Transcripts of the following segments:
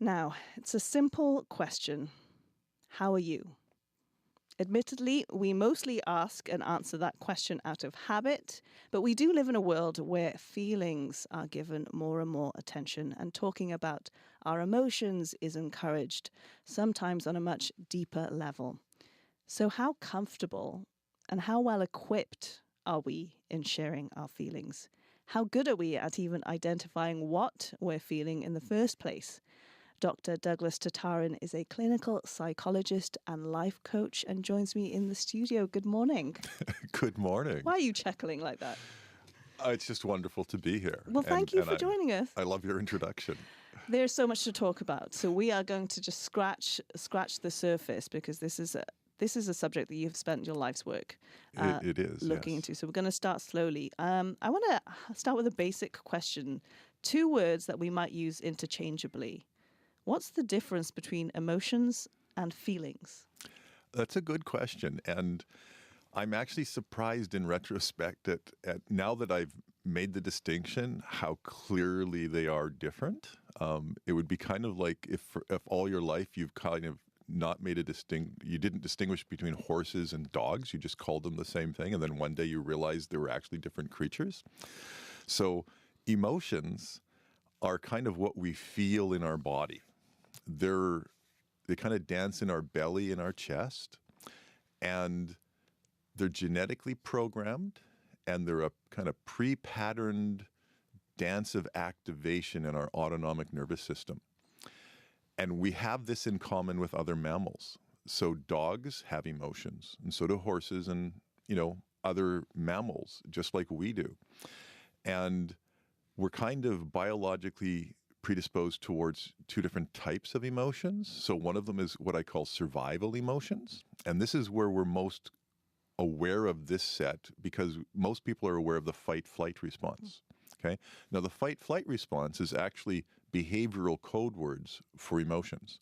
Now, it's a simple question. How are you? Admittedly, we mostly ask and answer that question out of habit, but we do live in a world where feelings are given more and more attention, and talking about our emotions is encouraged, sometimes on a much deeper level. So how comfortable and how well equipped are we in sharing our feelings? How good are we at even identifying what we're feeling in the first place? Dr. Douglas Tataryn is a clinical psychologist and life coach and joins me in the studio. Good morning. Good morning. Why are you chuckling like that? It's just wonderful to be here. Well, thank you for joining us. I love your introduction. There's so much to talk about. So we are going to just scratch the surface because this is a subject that you've spent your life's work it is looking yes. into. So we're going to start slowly. I want to start with a basic question. 2 words that we might use interchangeably. What's the difference between emotions and feelings? That's a good question. And I'm actually surprised in retrospect at now that I've made the distinction, how clearly they are different. It would be kind of like if all your life you've kind of not made you didn't distinguish between horses and dogs. You just called them the same thing. And then one day you realized they were actually different creatures. So emotions are kind of what we feel in our body. They kind of dance in our belly, in our chest, and they're genetically programmed, and they're a kind of pre-patterned dance of activation in our autonomic nervous system. And we have this in common with other mammals. So dogs have emotions, and so do horses and, other mammals, just like we do. And we're kind of biologically predisposed towards 2 different types of emotions. So one of them is what I call survival emotions. And this is where we're most aware of this set because most people are aware of the fight-flight response. Okay. Now, the fight-flight response is actually behavioral code words for emotions.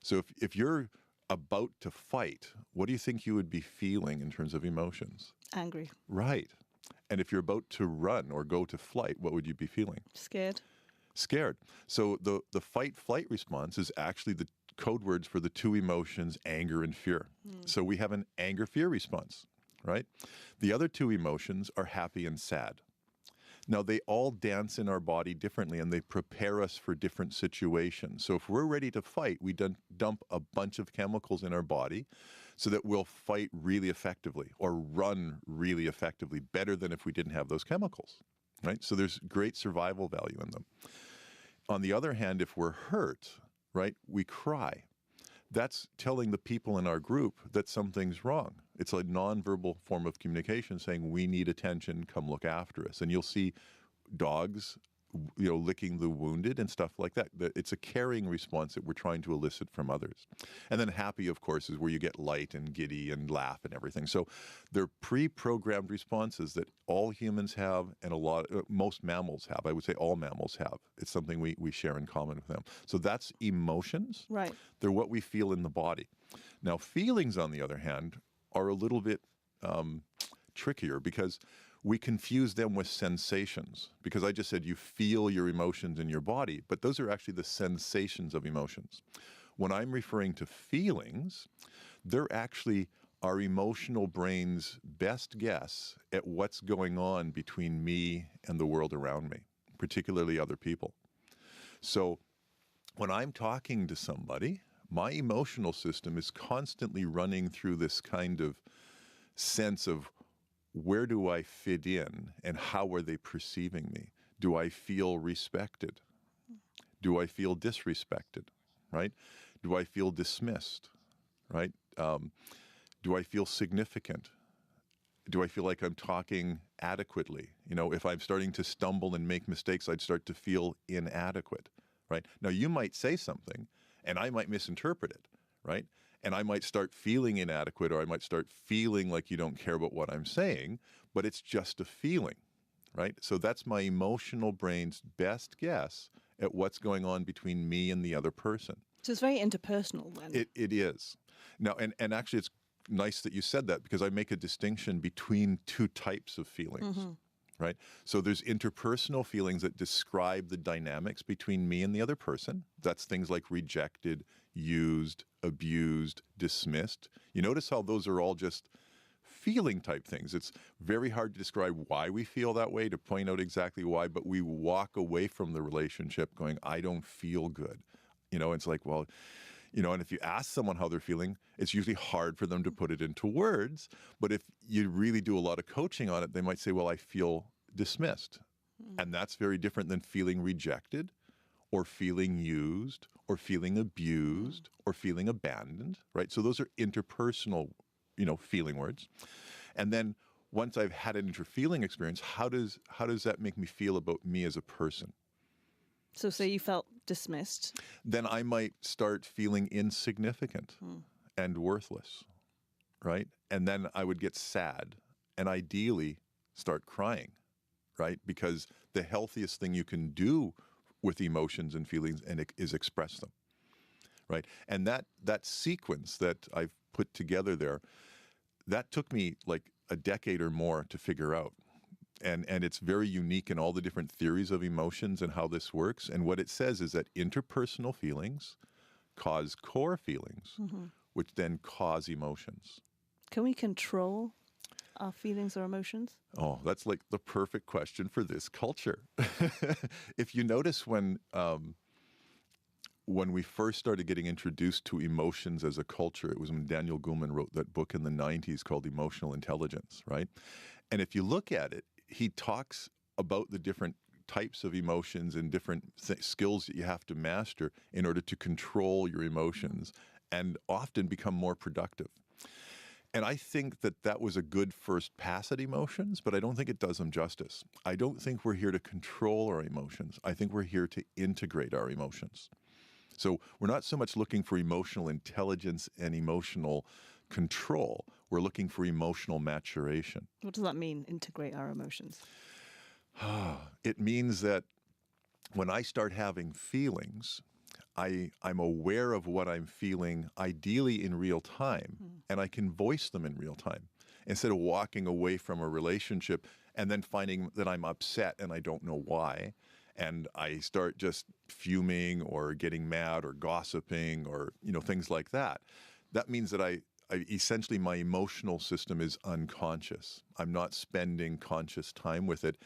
So if you're about to fight, what do you think you would be feeling in terms of emotions? Angry. Right. And if you're about to run or go to flight, what would you be feeling? Scared. So the fight-flight response is actually the code words for the 2 emotions, anger and fear. So we have an anger-fear response, right? The other 2 emotions are happy and sad. Now, they all dance in our body differently, and they prepare us for different situations. So if we're ready to fight, we dump a bunch of chemicals in our body so that we'll fight really effectively or run really effectively, better than if we didn't have those chemicals, right? So there's great survival value in them. On the other hand, if we're hurt, right, we cry. That's telling the people in our group that something's wrong. It's a nonverbal form of communication saying we need attention, come look after us. And you'll see dogs, licking the wounded and stuff like that. It's a caring response that we're trying to elicit from others. And then happy, of course, is where you get light and giddy and laugh and everything. So they're pre-programmed responses that all humans have and most mammals have. I would say all mammals have. It's something we share in common with them. So that's emotions. Right. They're what we feel in the body. Now, feelings, on the other hand, are a little bit trickier because we confuse them with sensations. Because I just said you feel your emotions in your body, but those are actually the sensations of emotions. When I'm referring to feelings, they're actually our emotional brain's best guess at what's going on between me and the world around me, particularly other people. So when I'm talking to somebody, my emotional system is constantly running through this kind of sense of where do I fit in and how are they perceiving me? Do I feel respected? Do I feel disrespected? Right? Do I feel dismissed? Right? Do I feel significant? Do I feel like I'm talking adequately? If I'm starting to stumble and make mistakes, I'd start to feel inadequate. Right? Now, you might say something and I might misinterpret it. Right? And I might start feeling inadequate or I might start feeling like you don't care about what I'm saying, but it's just a feeling, right? So that's my emotional brain's best guess at what's going on between me and the other person. So it's very interpersonal then. It is. Now, and actually it's nice that you said that because I make a distinction between 2 types of feelings. Mm-hmm. right? So there's interpersonal feelings that describe the dynamics between me and the other person. That's things like rejected, used, abused, dismissed. You notice how those are all just feeling type things. It's very hard to describe why we feel that way, to point out exactly why, but we walk away from the relationship going, I don't feel good. It's like, well, and if you ask someone how they're feeling, it's usually hard for them to put it into words. But if you really do a lot of coaching on it, they might say, well, I feel dismissed. And that's very different than feeling rejected or feeling used or feeling abused or feeling abandoned, right? So those are interpersonal, feeling words. And then once I've had an interfeeling experience, how does that make me feel about me as a person? So say you felt dismissed. Then I might start feeling insignificant and worthless, right? And then I would get sad and ideally start crying, right? Because the healthiest thing you can do with emotions and feelings is express them, right? And that sequence that I've put together there, that took me like a decade or more to figure out. And it's very unique in all the different theories of emotions and how this works. And what it says is that interpersonal feelings cause core feelings, which then cause emotions. Can we control our feelings or emotions? Oh, that's like the perfect question for this culture. If you notice when we first started getting introduced to emotions as a culture, it was when Daniel Goleman wrote that book in the 90s called Emotional Intelligence, right? And if you look at it, he talks about the different types of emotions and different skills that you have to master in order to control your emotions and often become more productive. And I think that was a good first pass at emotions, but I don't think it does them justice. I don't think we're here to control our emotions. I think we're here to integrate our emotions. So we're not so much looking for emotional intelligence and emotional control. We're looking for emotional maturation. What does that mean, integrate our emotions? It means that when I start having feelings, I'm aware of what I'm feeling, ideally in real time, and I can voice them in real time. Instead of walking away from a relationship and then finding that I'm upset and I don't know why, and I start just fuming or getting mad or gossiping or things like that. That means that I essentially my emotional system is unconscious. I'm not spending conscious time with it.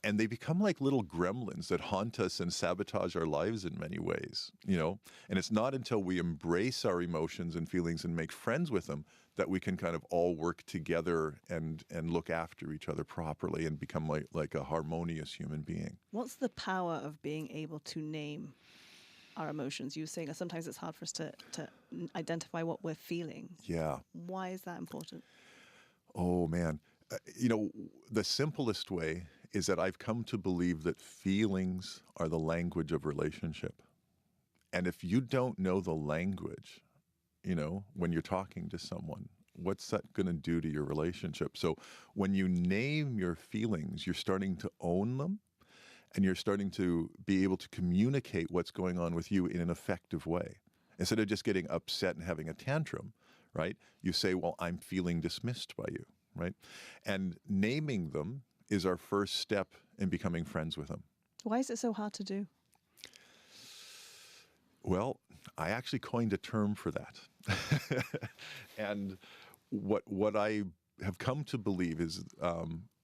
And they become like little gremlins that haunt us and sabotage our lives in many ways, And it's not until we embrace our emotions and feelings and make friends with them that we can kind of all work together and look after each other properly and become like a harmonious human being. What's the power of being able to name our emotions? You were saying that sometimes it's hard for us to identify what we're feeling. Yeah. Why is that important? Oh, man. The simplest way is that I've come to believe that feelings are the language of relationship. And if you don't know the language, when you're talking to someone, what's that going to do to your relationship? So when you name your feelings, you're starting to own them and you're starting to be able to communicate what's going on with you in an effective way. Instead of just getting upset and having a tantrum, right? You say, well, I'm feeling dismissed by you, right? And naming them is our first step in becoming friends with them. Why is it so hard to do? Well, I actually coined a term for that. And what I have come to believe is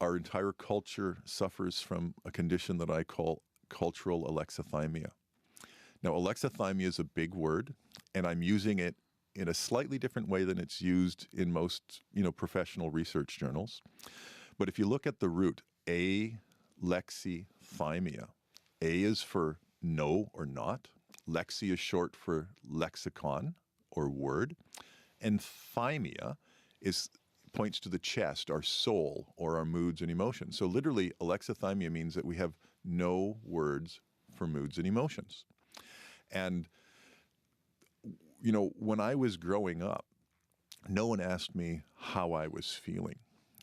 our entire culture suffers from a condition that I call cultural alexithymia. Now, alexithymia is a big word, and I'm using it in a slightly different way than it's used in most, professional research journals. But if you look at the root, alexithymia, A is for no or not. Lexi is short for lexicon or word. And thymia points to the chest, our soul, or our moods and emotions. So literally, alexithymia means that we have no words for moods and emotions. And, when I was growing up, no one asked me how I was feeling.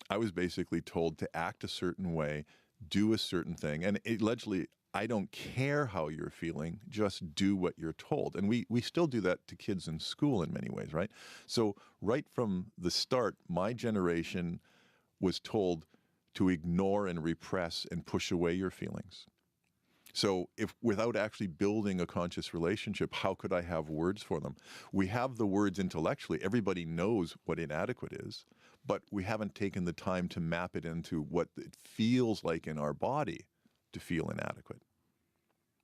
I was basically told to act a certain way, do a certain thing. And allegedly, I don't care how you're feeling, just do what you're told. And we still do that to kids in school in many ways, right? So right from the start, my generation was told to ignore and repress and push away your feelings. So if without actually building a conscious relationship, how could I have words for them? We have the words intellectually. Everybody knows what inadequate is, but we haven't taken the time to map it into what it feels like in our body to feel inadequate,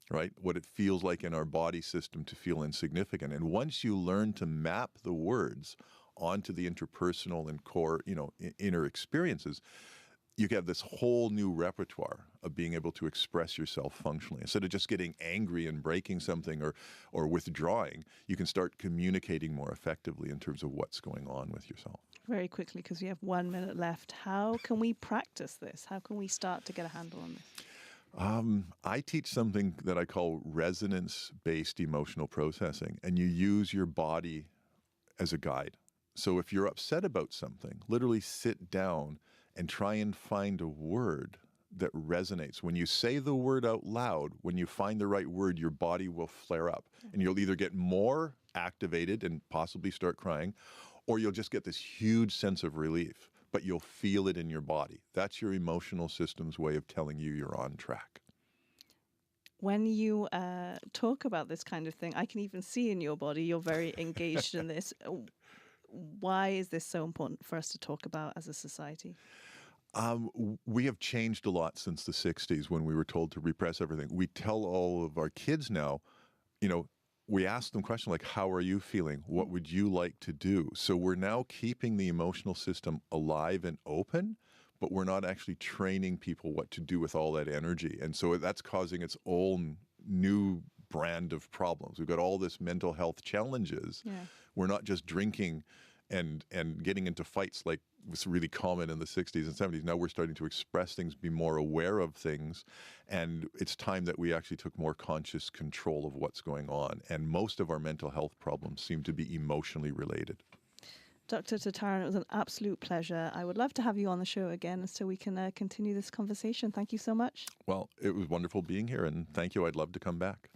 right? What it feels like in our body system to feel insignificant. And once you learn to map the words onto the interpersonal and core, inner experiences, you have this whole new repertoire of being able to express yourself functionally. Instead of just getting angry and breaking something or withdrawing, you can start communicating more effectively in terms of what's going on with yourself. Very quickly, because we have 1 minute left. How can we practice this? How can we start to get a handle on this? I teach something that I call resonance-based emotional processing, and you use your body as a guide. So if you're upset about something, literally sit down and try and find a word that resonates. When you say the word out loud, when you find the right word, your body will flare up. And you'll either get more activated and possibly start crying, or you'll just get this huge sense of relief, but you'll feel it in your body. That's your emotional system's way of telling you you're on track. When you talk about this kind of thing, I can even see in your body you're very engaged in this. Why is this so important for us to talk about as a society? We have changed a lot since the 60s when we were told to repress everything. We tell all of our kids now, we ask them questions like, how are you feeling? What would you like to do? So we're now keeping the emotional system alive and open, but we're not actually training people what to do with all that energy. And so that's causing its own new brand of problems. We've got all this mental health challenges. Yeah. We're not just drinking and getting into fights like was really common in the 60s and 70s. Now we're starting to express things, be more aware of things, and it's time that we actually took more conscious control of what's going on. And most of our mental health problems seem to be emotionally related. Dr. Tataryn, it was an absolute pleasure. I would love to have you on the show again so we can continue this conversation. Thank you so much. Well, it was wonderful being here, and thank you. I'd love to come back.